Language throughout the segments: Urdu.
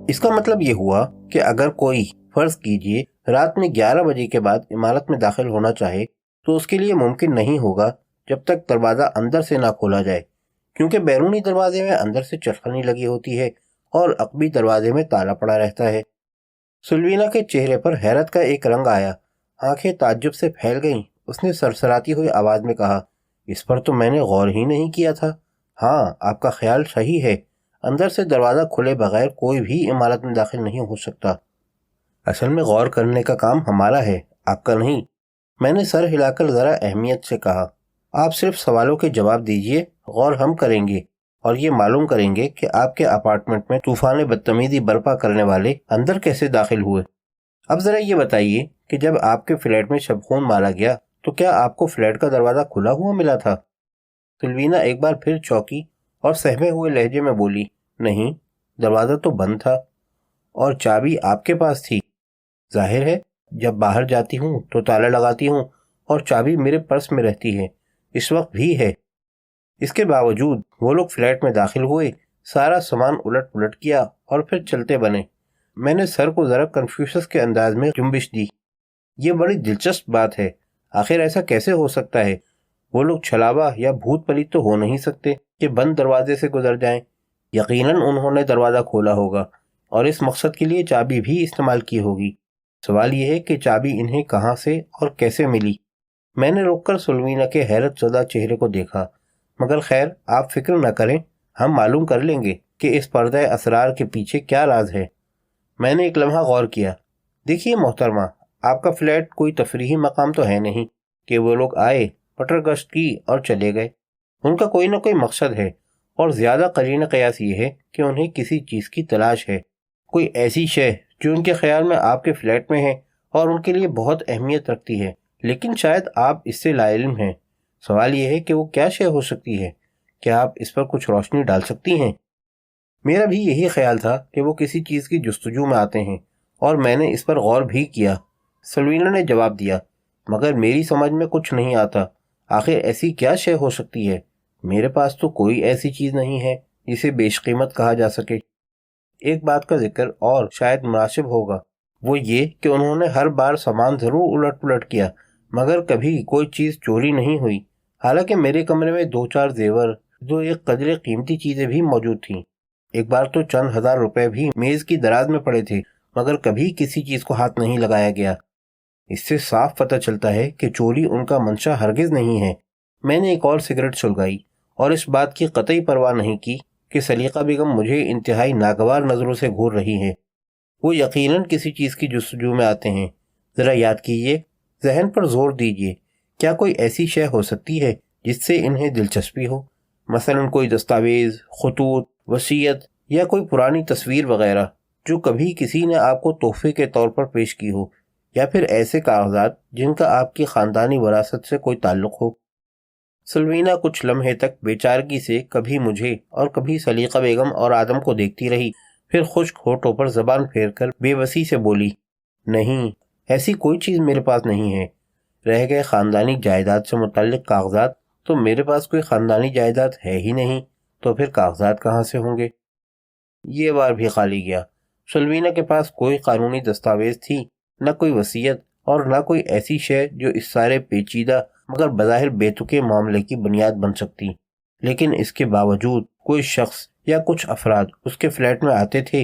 اس کا مطلب یہ ہوا کہ اگر کوئی فرض کیجئے رات میں 11 بجے کے بعد عمارت میں داخل ہونا چاہے تو اس کے لیے ممکن نہیں ہوگا جب تک دروازہ اندر سے نہ کھولا جائے، کیونکہ بیرونی دروازے میں اندر سے چرخنی لگی ہوتی ہے اور عقبی دروازے میں تالا پڑا رہتا ہے۔ سلوینا کے چہرے پر حیرت کا ایک رنگ آیا، آنکھیں تعجب سے پھیل گئیں۔ اس نے سرسراتی ہوئی آواز میں کہا، اس پر تو میں نے غور ہی نہیں کیا تھا۔ ہاں، آپ کا خیال صحیح ہے، اندر سے دروازہ کھلے بغیر کوئی بھی عمارت میں داخل نہیں ہو سکتا۔ اصل میں غور کرنے کا کام ہمارا ہے، آپ کا نہیں۔ میں نے سر ہلا کر ذرا اہمیت سے کہا، آپ صرف سوالوں کے جواب دیجئے، غور ہم کریں گے اور یہ معلوم کریں گے کہ آپ کے اپارٹمنٹ میں طوفان بدتمیزی برپا کرنے والے اندر کیسے داخل ہوئے۔ اب ذرا یہ بتائیے کہ جب آپ کے فلیٹ میں شب خون مارا گیا تو کیا آپ کو فلیٹ کا دروازہ کھلا ہوا ملا تھا؟ سلوینا ایک بار پھر چونکی اور سہمے ہوئے لہجے میں بولی، نہیں، دروازہ تو بند تھا اور چابی آپ کے پاس تھی۔ ظاہر ہے، جب باہر جاتی ہوں تو تالا لگاتی ہوں اور چابی میرے پرس میں رہتی ہے، اس وقت بھی ہے۔ اس کے باوجود وہ لوگ فلیٹ میں داخل ہوئے، سارا سامان الٹ پلٹ کیا اور پھر چلتے بنے۔ میں نے سر کو ذرا کنفیوشس کے انداز میں جنبش دی۔ یہ بڑی دلچسپ بات ہے، آخر ایسا کیسے ہو سکتا ہے؟ وہ لوگ چھلاوا یا بھوت پلیت تو ہو نہیں سکتے کہ بند دروازے سے گزر جائیں۔ یقیناً انہوں نے دروازہ کھولا ہوگا اور اس مقصد کے لیے چابی بھی استعمال کی ہوگی۔ سوال یہ ہے کہ چابی انہیں کہاں سے اور کیسے ملی؟ میں نے رک کر سلوینا کے حیرت زدہ چہرے کو دیکھا، مگر خیر، آپ فکر نہ کریں، ہم معلوم کر لیں گے کہ اس پردہ اسرار کے پیچھے کیا راز ہے۔ میں نے ایک لمحہ غور کیا۔ دیکھیے محترمہ، آپ کا فلیٹ کوئی تفریحی مقام تو ہے نہیں کہ وہ لوگ آئے، پٹر گشت کی اور چلے گئے۔ ان کا کوئی نہ کوئی مقصد ہے، اور زیادہ قرینہ قیاس یہ ہے کہ انہیں کسی چیز کی تلاش ہے، کوئی ایسی شے جو ان کے خیال میں آپ کے فلیٹ میں ہے اور ان کے لیے بہت اہمیت رکھتی ہے، لیکن شاید آپ اس سے لا علم ہیں۔ سوال یہ ہے کہ وہ کیا شے ہو سکتی ہے؟ کیا آپ اس پر کچھ روشنی ڈال سکتی ہیں؟ میرا بھی یہی خیال تھا کہ وہ کسی چیز کی جستجو میں آتے ہیں، اور میں نے اس پر غور بھی کیا۔ سلوینا نے جواب دیا، مگر میری سمجھ میں کچھ نہیں آتا۔ آخر ایسی کیا شے ہو سکتی ہے؟ میرے پاس تو کوئی ایسی چیز نہیں ہے جسے بیش قیمت کہا جا سکے۔ ایک بات کا ذکر اور شاید مناسب ہوگا، وہ یہ کہ انہوں نے ہر بار سامان ضرور الٹ پلٹ کیا، مگر کبھی کوئی چیز چوری نہیں ہوئی۔ حالانکہ میرے کمرے میں 2-4 زیور، جو ایک قدرے قیمتی چیزیں بھی موجود تھیں۔ ایک بار تو چند ہزار روپے بھی میز کی دراز میں پڑے تھے، مگر کبھی کسی چیز کو ہاتھ نہیں لگایا گیا۔ اس سے صاف پتہ چلتا ہے کہ چوری ان کا منشا ہرگز نہیں ہے۔ میں نے ایک اور سگریٹ سلگائی اور اس بات کی قطعی پرواہ نہیں کی کہ سلیقہ بیگم مجھے انتہائی ناگوار نظروں سے گھور رہی ہیں۔ وہ یقیناً کسی چیز کی جستجو میں آتے ہیں۔ ذرا یاد کیجئے، ذہن پر زور دیجئے، کیا کوئی ایسی شے ہو سکتی ہے جس سے انہیں دلچسپی ہو؟ مثلاً کوئی دستاویز، خطوط، وصیت یا کوئی پرانی تصویر وغیرہ جو کبھی کسی نے آپ کو تحفے کے طور پر پیش کی ہو، یا پھر ایسے کاغذات جن کا آپ کی خاندانی وراثت سے کوئی تعلق ہو۔ سلوینا کچھ لمحے تک بے چارگی سے کبھی مجھے اور کبھی سلیقہ بیگم اور آدم کو دیکھتی رہی، پھر خشک ہونٹوں پر زبان پھیر کر بے بسی سے بولی، نہیں، ایسی کوئی چیز میرے پاس نہیں ہے۔ رہ گئے خاندانی جائیداد سے متعلق کاغذات، تو میرے پاس کوئی خاندانی جائیداد ہے ہی نہیں، تو پھر کاغذات کہاں سے ہوں گے؟ یہ بار بھی خالی گیا۔ سلوینا کے پاس کوئی قانونی دستاویز تھی، نہ کوئی وصیت، اور نہ کوئی ایسی شے جو اس سارے پیچیدہ مگر بظاہر بے تکے معاملے کی بنیاد بن سکتی۔ لیکن اس کے باوجود کوئی شخص یا کچھ افراد اس کے فلیٹ میں آتے تھے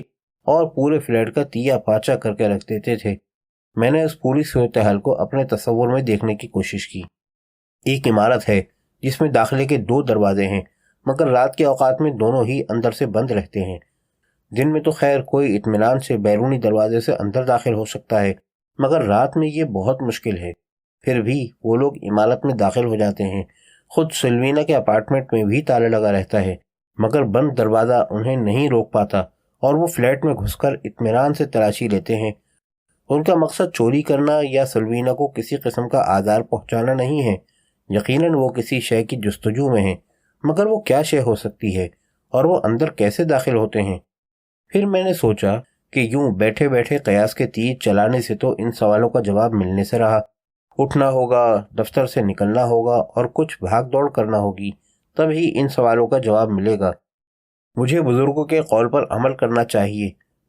اور پورے فلیٹ کا تیا پاچا کر کے رکھ دیتے تھے۔ میں نے اس پوری صورتحال کو اپنے تصور میں دیکھنے کی کوشش کی۔ ایک عمارت ہے جس میں داخلے کے 2 دروازے ہیں، مگر رات کے اوقات میں دونوں ہی اندر سے بند رہتے ہیں۔ دن میں تو خیر کوئی اطمینان سے بیرونی دروازے سے اندر داخل ہو سکتا ہے، مگر رات میں یہ بہت مشکل ہے۔ پھر بھی وہ لوگ عمارت میں داخل ہو جاتے ہیں۔ خود سلوینا کے اپارٹمنٹ میں بھی تالا لگا رہتا ہے، مگر بند دروازہ انہیں نہیں روک پاتا اور وہ فلیٹ میں گھس کر اطمینان سے تلاشی لیتے ہیں۔ ان کا مقصد چوری کرنا یا سلوینا کو کسی قسم کا آزار پہنچانا نہیں ہے۔ یقیناً وہ کسی شے کی جستجو میں ہیں، مگر وہ کیا شے ہو سکتی ہے اور وہ اندر کیسے داخل ہوتے ہیں؟ پھر میں نے سوچا کہ یوں بیٹھے بیٹھے قیاس کے تیر چلانے سے تو ان سوالوں کا جواب ملنے سے رہا۔ اٹھنا ہوگا، دفتر سے نکلنا ہوگا اور کچھ بھاگ دوڑ کرنا ہوگی، تب ہی ان سوالوں کا جواب ملے گا۔ مجھے بزرگوں کے قول پر عمل کرنا چاہیے،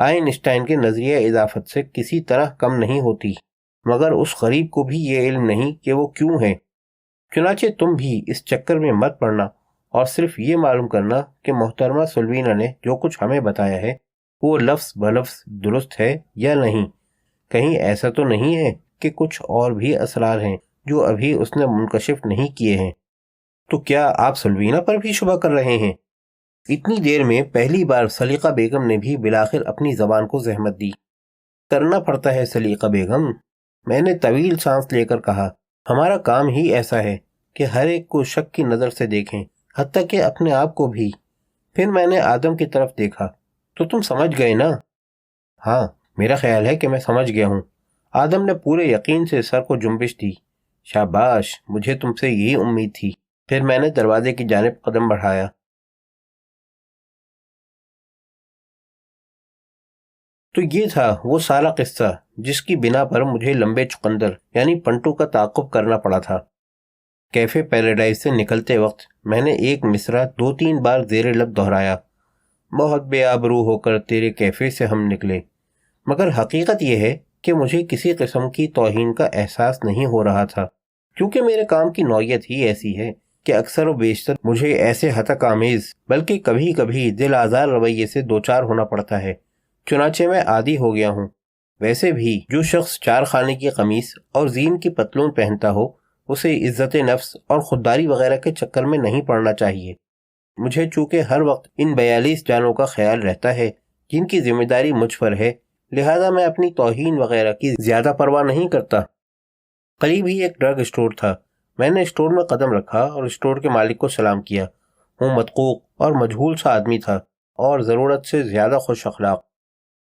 آئنسٹائن کے نظریہ اضافت سے کسی طرح کم نہیں ہوتی، مگر اس غریب کو بھی یہ علم نہیں کہ وہ کیوں ہے۔ چنانچہ تم بھی اس چکر میں مت پڑنا اور صرف یہ معلوم کرنا کہ محترمہ سلوینا نے جو کچھ ہمیں بتایا ہے وہ لفظ بلفظ درست ہے یا نہیں۔ کہیں ایسا تو نہیں ہے کہ کچھ اور بھی اسرار ہیں جو ابھی اس نے منکشف نہیں کیے ہیں۔ تو کیا آپ سلوینا پر بھی شبہ کر رہے ہیں؟ اتنی دیر میں پہلی بار سلیقہ بیگم نے بھی بالآخر اپنی زبان کو زحمت دی۔ کرنا پڑتا ہے سلیقہ بیگم، میں نے طویل سانس لے کر کہا، ہمارا کام ہی ایسا ہے کہ ہر ایک کو شک کی نظر سے دیکھیں، حتیٰ کہ اپنے آپ کو بھی۔ پھر میں نے آدم کی طرف دیکھا، تو تم سمجھ گئے نا؟ ہاں، میرا خیال ہے کہ میں سمجھ گیا ہوں۔ آدم نے پورے یقین سے سر کو جنبش دی۔ شاباش، مجھے تم سے یہی امید تھی۔ پھر میں نے دروازے کی جانب قدم بڑھایا۔ تو یہ تھا وہ سارا قصہ جس کی بنا پر مجھے لمبے چقندر یعنی پنٹو کا تعاقب کرنا پڑا تھا۔ کیفے پیراڈائز سے نکلتے وقت میں نے ایک مصرع 2-3 بار زیر لب دہرایا، بہت بے آبرو ہو کر تیرے کیفے سے ہم نکلے۔ مگر حقیقت یہ ہے کہ مجھے کسی قسم کی توہین کا احساس نہیں ہو رہا تھا، کیونکہ میرے کام کی نوعیت ہی ایسی ہے کہ اکثر و بیشتر مجھے ایسے ہتک آمیز بلکہ کبھی کبھی دل آزار رویے سے دوچار ہونا پڑتا ہے۔ چنانچہ میں عادی ہو گیا ہوں۔ ویسے بھی جو شخص 4 خانے کی قمیص اور زین کی پتلون پہنتا ہو اسے عزت نفس اور خودداری وغیرہ کے چکر میں نہیں پڑنا چاہیے۔ مجھے چونکہ ہر وقت ان 42 جانوں کا خیال رہتا ہے جن کی ذمہ داری مجھ پر ہے، لہذا میں اپنی توہین وغیرہ کی زیادہ پرواہ نہیں کرتا۔ قریب ہی ایک ڈرگ اسٹور تھا۔ میں نے اسٹور میں قدم رکھا اور اسٹور کے مالک کو سلام کیا۔ وہ مدقوق اور مجہول سا آدمی تھا اور ضرورت سے زیادہ خوش اخلاق۔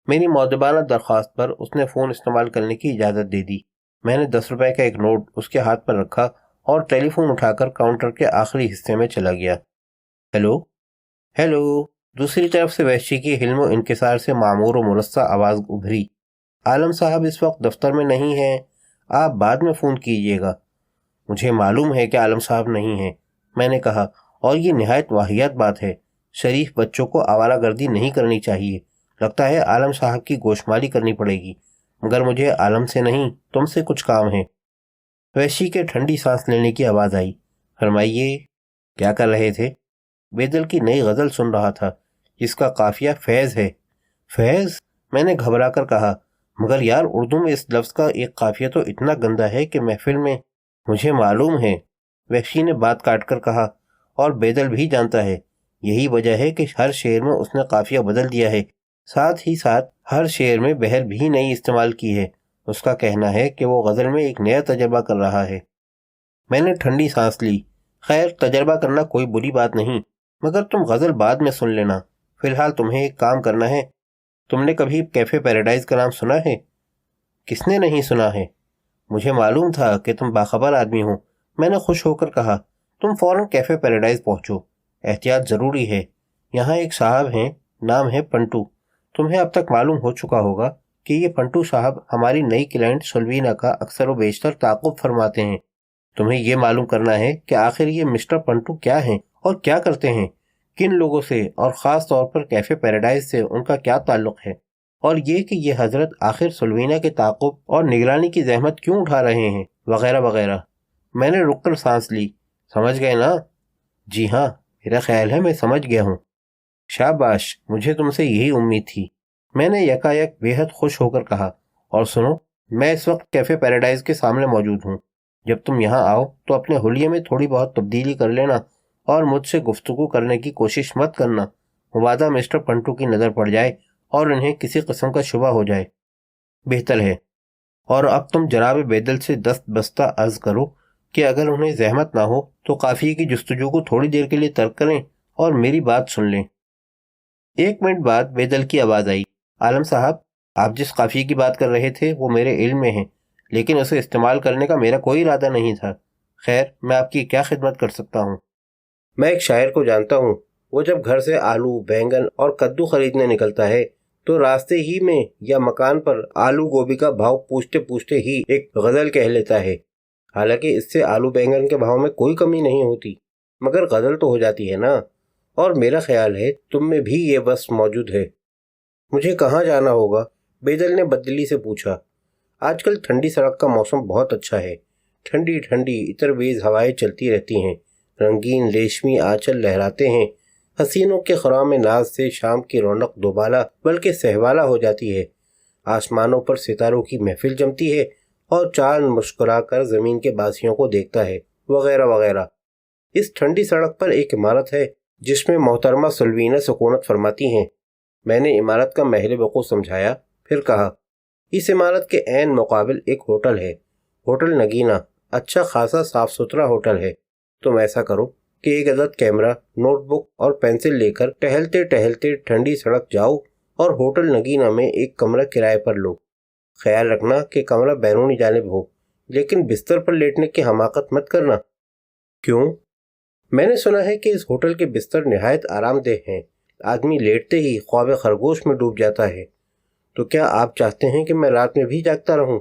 میری مؤدبانہ درخواست پر اس نے فون استعمال کرنے کی اجازت دے دی۔ میں نے 10 روپے کا ایک نوٹ اس کے ہاتھ پر رکھا اور ٹیلی فون اٹھا کر کاؤنٹر کے آخری حصے میں چلا گیا۔ ہیلو ہیلو، دوسری طرف سے وحشی کی حلم و انکسار سے معمور و مرصع آواز ابھری۔ عالم صاحب اس وقت دفتر میں نہیں ہیں، آپ بعد میں فون کیجیے گا۔ مجھے معلوم ہے کہ عالم صاحب نہیں ہیں، میں نے کہا، اور یہ نہایت واہیات بات ہے۔ شریف بچوں کو آوارہ گردی نہیں کرنی چاہیے۔ لگتا ہے عالم صاحب کی گوشمالی کرنی پڑے گی، مگر مجھے عالم سے نہیں تم سے کچھ کام ہے۔ وحشی کے ٹھنڈی سانس لینے کی آواز آئی۔ فرمائیے، کیا کر رہے تھے؟ بیدل کی نئی غزل سن رہا تھا جس کا قافیہ فیض ہے۔ فیض؟ میں نے گھبرا کر کہا، مگر یار اردو میں اس لفظ کا ایک قافیہ تو اتنا گندا ہے کہ محفل میں… مجھے معلوم ہے، وحشی نے بات کاٹ کر کہا، اور بیدل بھی جانتا ہے۔ یہی وجہ ہے کہ ہر شعر میں اس نے قافیہ بدل دیا ہے، ساتھ ہی ساتھ ہر شعر میں بہر بھی نئی استعمال کی ہے۔ اس کا کہنا ہے کہ وہ غزل میں ایک نیا تجربہ کر رہا ہے۔ میں نے ٹھنڈی سانس لی۔ خیر، تجربہ کرنا کوئی بری بات نہیں، مگر تم غزل بعد میں سن لینا۔ فی الحال تمہیں ایک کام کرنا ہے۔ تم نے کبھی کیفے پیراڈائز کا نام سنا ہے؟ کس نے نہیں سنا ہے؟ مجھے معلوم تھا کہ تم باخبر آدمی ہو، میں نے خوش ہو کر کہا۔ تم فوراً کیفے پیراڈائز پہنچو، احتیاط ضروری ہے۔ یہاں ایک صاحب ہیں، نام ہے پنٹو۔ تمہیں اب تک معلوم ہو چکا ہوگا کہ یہ پنٹو صاحب ہماری نئی کلائنٹ سلوینا کا اکثر و بیشتر تعاقب فرماتے ہیں۔ تمہیں یہ معلوم کرنا ہے کہ آخر یہ مسٹر پنٹو کیا ہیں اور کیا کرتے ہیں، کن لوگوں سے اور خاص طور پر کیفے پیراڈائز سے ان کا کیا تعلق ہے، اور یہ کہ یہ حضرت آخر سلوینا کے تعاقب اور نگرانی کی زحمت کیوں اٹھا رہے ہیں، وغیرہ وغیرہ۔ میں نے رک کر سانس لی۔ سمجھ گئے نا؟ جی ہاں، میرا خیال ہے میں سمجھ گیا ہوں۔ شاباش، مجھے تم سے یہی امید تھی، میں نے یکایک بے حد خوش ہو کر کہا۔ اور سنو، میں اس وقت کیفے پیراڈائز کے سامنے موجود ہوں۔ جب تم یہاں آؤ تو اپنے حلیے میں تھوڑی بہت تبدیلی کر لینا اور مجھ سے گفتگو کرنے کی کوشش مت کرنا۔ مبادا مسٹر پنٹو کی نظر پڑ جائے اور انہیں کسی قسم کا شبہ ہو جائے، بہتر ہے۔ اور اب تم جناب بیدل سے دست بستہ عرض کرو کہ اگر انہیں زحمت نہ ہو تو قافیے کی جستجو کو تھوڑی دیر کے لیے ترک کریں اور میری بات سن لیں۔ 1 منٹ بعد بیدل کی آواز آئی۔ عالم صاحب، آپ جس قافیے کی بات کر رہے تھے وہ میرے علم میں ہے، لیکن اسے استعمال کرنے کا میرا کوئی ارادہ نہیں تھا۔ خیر، میں آپ کی کیا خدمت کر سکتا ہوں؟ میں ایک شاعر کو جانتا ہوں، وہ جب گھر سے آلو، بینگن اور کدو خریدنے نکلتا ہے تو راستے ہی میں یا مکان پر آلو گوبھی کا بھاؤ پوچھتے پوچھتے ہی ایک غزل کہہ لیتا ہے۔ حالانکہ اس سے آلو بینگن کے بھاؤ میں کوئی کمی نہیں ہوتی، مگر غزل تو ہو جاتی ہے نا۔ اور میرا خیال ہے تم میں بھی یہ بس موجود ہے۔ مجھے کہاں جانا ہوگا؟ بیدل نے بددلی سے پوچھا۔ آج کل ٹھنڈی سڑک کا موسم بہت اچھا ہے، ٹھنڈی ٹھنڈی عطربیز ہوائیں چلتی رہتی ہیں، رنگین ریشمی آنچل لہراتے ہیں، حسینوں کے خرام ناز سے شام کی رونق دوبالا بلکہ سہوالا ہو جاتی ہے، آسمانوں پر ستاروں کی محفل جمتی ہے اور چاند مسکرا کر زمین کے باسیوں کو دیکھتا ہے، وغیرہ وغیرہ۔ اس ٹھنڈی سڑک پر ایک عمارت ہے جس میں محترمہ سلوینہ سکونت فرماتی ہیں۔ میں نے عمارت کا محل وقوع سمجھایا، پھر کہا، اس عمارت کے عین مقابل ایک ہوٹل ہے، ہوٹل نگینہ، اچھا خاصا صاف ستھرا ہوٹل ہے۔ تم ایسا کرو کہ ایک عدد کیمرہ، نوٹ بک اور پینسل لے کر ٹہلتے ٹہلتے ٹھنڈی سڑک جاؤ اور ہوٹل نگینہ میں ایک کمرہ کرائے پر لو۔ خیال رکھنا کہ کمرہ بیرونی جانب ہو، لیکن بستر پر لیٹنے کی حماقت مت کرنا۔ کیوں؟ میں نے سنا ہے کہ اس ہوٹل کے بستر نہایت آرام دہ ہیں، آدمی لیٹتے ہی خواب خرگوش میں ڈوب جاتا ہے۔ تو کیا آپ چاہتے ہیں کہ میں رات میں بھی جاگتا رہوں؟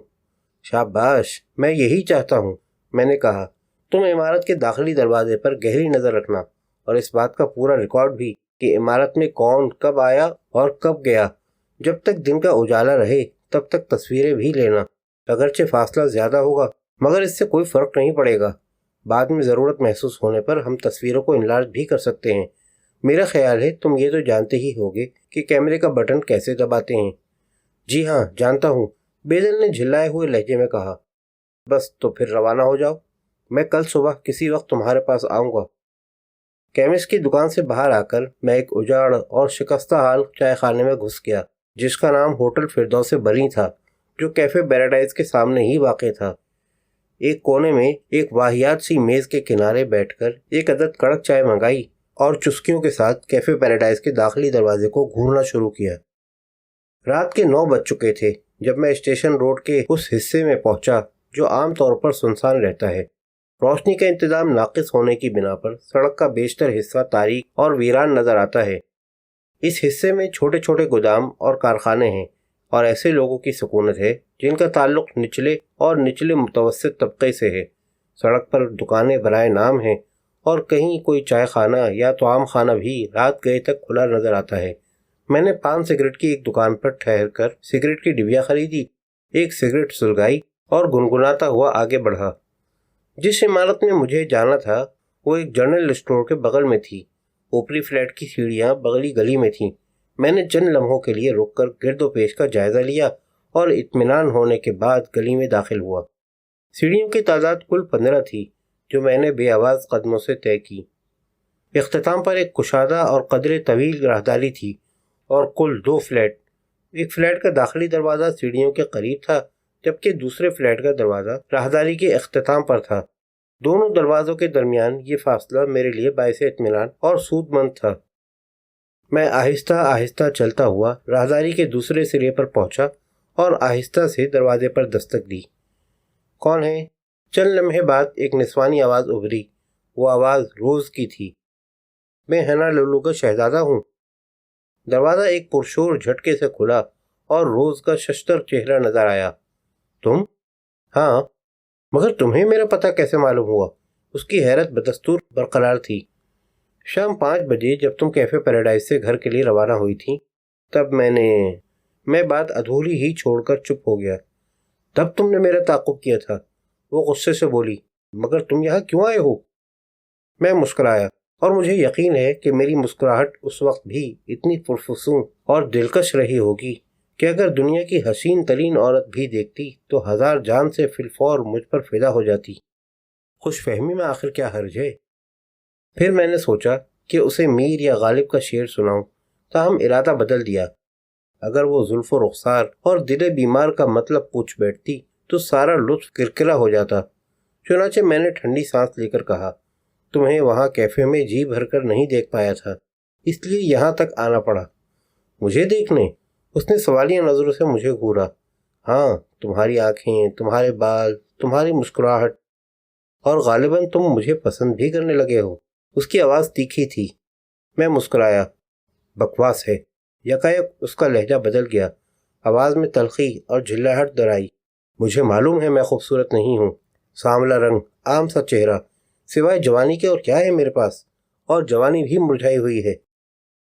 شاباش، میں یہی چاہتا ہوں۔ میں نے کہا، تم عمارت کے داخلی دروازے پر گہری نظر رکھنا اور اس بات کا پورا ریکارڈ بھی کہ عمارت میں کون کب آیا اور کب گیا۔ جب تک دن کا اجالا رہے تب تک تصویریں بھی لینا، اگرچہ فاصلہ زیادہ ہوگا مگر اس سے کوئی فرق نہیں پڑے گا۔ بعد میں ضرورت محسوس ہونے پر ہم تصویروں کو انلارج بھی کر سکتے ہیں۔ میرا خیال ہے تم یہ تو جانتے ہی ہوگے کہ کیمرے کا بٹن کیسے دباتے ہیں۔ جی ہاں، جانتا ہوں، بیدل نے جھلائے ہوئے لہجے میں کہا۔ بس تو پھر روانہ ہو جاؤ، میں کل صبح کسی وقت تمہارے پاس آؤں گا۔ کیمسٹ کی دکان سے باہر آ کر میں ایک اجاڑ اور شکستہ حال چائے خانے میں گھس گیا جس کا نام ہوٹل فردوس بری تھا، جو کیفے پیراڈائز کے سامنے ہی واقع تھا۔ ایک کونے میں ایک واہیات سی میز کے کنارے بیٹھ کر ایک عدد کڑک چائے منگائی اور چسکیوں کے ساتھ کیفے پیراڈائز کے داخلی دروازے کو گھورنا شروع کیا۔ رات کے 9 بج چکے تھے جب میں اسٹیشن روڈ کے اس حصے میں پہنچا جو عام طور پر سنسان رہتا ہے۔ روشنی کا انتظام ناقص ہونے کی بنا پر سڑک کا بیشتر حصہ تاریک اور ویران نظر آتا ہے۔ اس حصے میں چھوٹے چھوٹے گودام اور کارخانے ہیں اور ایسے لوگوں کی سکونت ہے جن کا تعلق نچلے اور نچلے متوسط طبقے سے ہے۔ سڑک پر دکانیں برائے نام ہیں اور کہیں کوئی چائے خانہ یا طعام خانہ بھی رات گئے تک کھلا نظر آتا ہے۔ میں نے پان سگریٹ کی ایک دکان پر ٹھہر کر سگریٹ کی ڈبیا خریدی، ایک سگریٹ سلگائی اور گنگناتا ہوا آگے بڑھا۔ جس عمارت میں مجھے جانا تھا وہ ایک جنرل اسٹور کے بغل میں تھی۔ اوپری فلیٹ کی سیڑھیاں بغلی گلی میں تھیں۔ میں نے چند لمحوں کے لیے رک کر گرد و پیش کا جائزہ لیا اور اطمینان ہونے کے بعد گلی میں داخل ہوا۔ سیڑھیوں کی تعداد کل 15 تھی جو میں نے بے آواز قدموں سے طے کی۔ اختتام پر ایک کشادہ اور قدرے طویل راہداری تھی اور کل 2 فلیٹ۔ ایک فلیٹ کا داخلی دروازہ سیڑھیوں کے قریب تھا جبکہ دوسرے فلیٹ کا دروازہ راہداری کے اختتام پر تھا۔ دونوں دروازوں کے درمیان یہ فاصلہ میرے لیے باعث اطمینان اور سود مند تھا۔ میں آہستہ آہستہ چلتا ہوا راہداری کے دوسرے سرے پر پہنچا اور آہستہ سے دروازے پر دستک دی۔ کون ہے؟ چند لمحے بعد ایک نسوانی آواز ابھری۔ وہ آواز روز کی تھی۔ میں ہنا لولو کا شہزادہ ہوں۔ دروازہ ایک پرشور جھٹکے سے کھلا اور روز کا ششتر چہرہ نظر آیا۔ تم؟ ہاں، مگر تمہیں میرا پتہ کیسے معلوم ہوا؟ اس کی حیرت بدستور برقرار تھی۔ شام 5 بجے جب تم کیفے پیراڈائز سے گھر کے لیے روانہ ہوئی تھی تب میں بات ادھوری ہی چھوڑ کر چپ ہو گیا۔ تب تم نے میرا تعاقب کیا تھا؟ وہ غصے سے بولی۔ مگر تم یہاں کیوں آئے ہو؟ میں مسکرایا اور مجھے یقین ہے کہ میری مسکراہٹ اس وقت بھی اتنی پرفسوں اور دلکش رہی ہوگی کہ اگر دنیا کی حسین ترین عورت بھی دیکھتی تو 1000 جان سے فی الفور مجھ پر فدا ہو جاتی۔ خوش فہمی میں آخر کیا حرج ہے؟ پھر میں نے سوچا کہ اسے میر یا غالب کا شعر سناؤں، تاہم ارادہ بدل دیا۔ اگر وہ زلف و رخسار اور دل بیمار کا مطلب پوچھ بیٹھتی تو سارا لطف کرکرا ہو جاتا۔ چنانچہ میں نے ٹھنڈی سانس لے کر کہا، تمہیں وہاں کیفے میں جی بھر کر نہیں دیکھ پایا تھا، اس لیے یہاں تک آنا پڑا۔ مجھے دیکھنے؟ اس نے سوالیہ نظروں سے مجھے گھورا۔ ہاں، تمہاری آنکھیں، تمہارے بال، تمہاری مسکراہٹ، اور غالباً تم مجھے پسند بھی کرنے لگے ہو۔ اس کی آواز تیکھی تھی۔ میں مسکرایا۔ بکواس ہے۔ یکایک اس کا لہجہ بدل گیا، آواز میں تلخی اور جھلاہٹ درائی۔ مجھے معلوم ہے میں خوبصورت نہیں ہوں۔ سانولا رنگ، عام سا چہرہ، سوائے جوانی کے اور کیا ہے میرے پاس؟ اور جوانی بھی مرجھائی ہوئی ہے۔